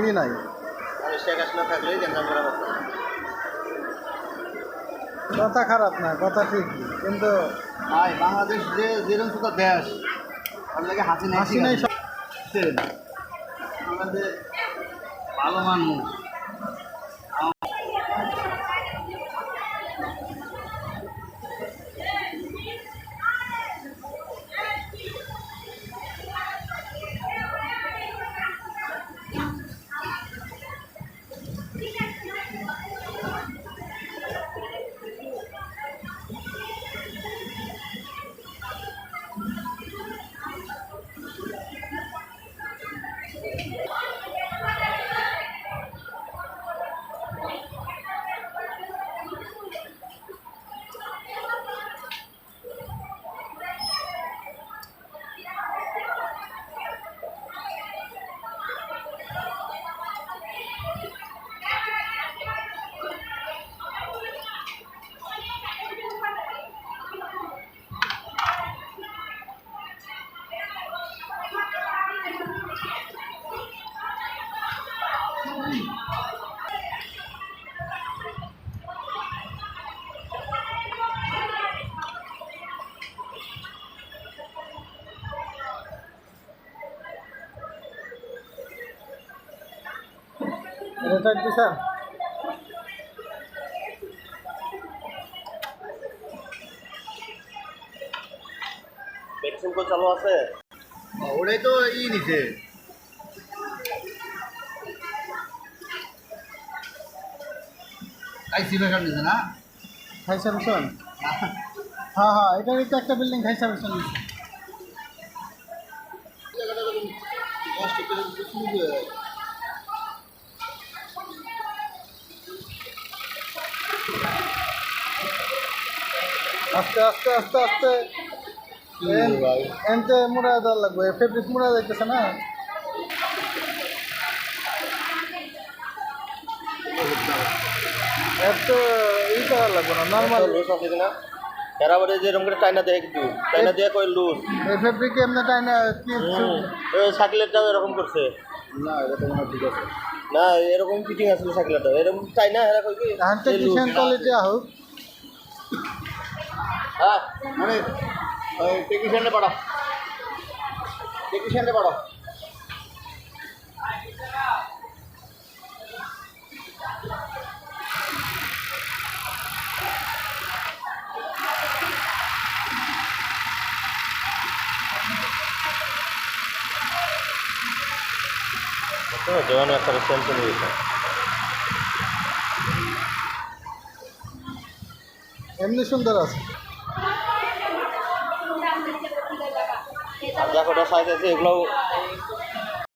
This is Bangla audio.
ই নাই। মানে শেখ হাসিনা থাকলেই গ্যাঞ্জাম করা হতো। কথা খারাপ না, কথা ঠিক, কিন্তু ভাই বাংলাদেশ যে যেরকম ছোট দেশ তার লাগে হাসিনাই সব। আমাদের ভালো মানুষ। রেটার দিছা? ভ্যাকসিন তো চালু আছে, ওটাই তো নিছে আইসি ভ্যাকার নিছে না। হাই সার্ভিসন? হ্যাঁ হ্যাঁ, এটারই তো একটা বিল্ডিং হাই সার্ভিসন নিচ্ছে। কষ্ট করে শুরু হয়ে যায়। আস্তে আস্তে আস্তে আস্তে এনতে মুড়া দেওয়ার লাগবে, ফেব্রিক মুড়া যাইতেছে না। এত ই করার লাগবে না, নর্মাল। লুজ আছে কিনা এরা বলে যে এরকম করে টাইনা দেয়, কিন্তু টাইনা দিয়ে কই লুজ। এই ফেব্রিক এমনি টাইনা কি ওই সাইকেলটাও এরকম করছে। না এটা তো মনে ঠিক আছে না, এরকম ফিটিং আছে সাইকেলটা, এরকম টাইনা এরা কই কি টেকনিশিয়ান কোয়ালিটি হোক। হ্যাঁ মানে ওই টেকনিশিয়ানে পাঠাও, টেকনিশিয়ানে পাঠাও। জওয়ান একটা টেনশন হয়েছে। এমনি সুন্দর আছে। দেখো সাইজ আছে, এগুলো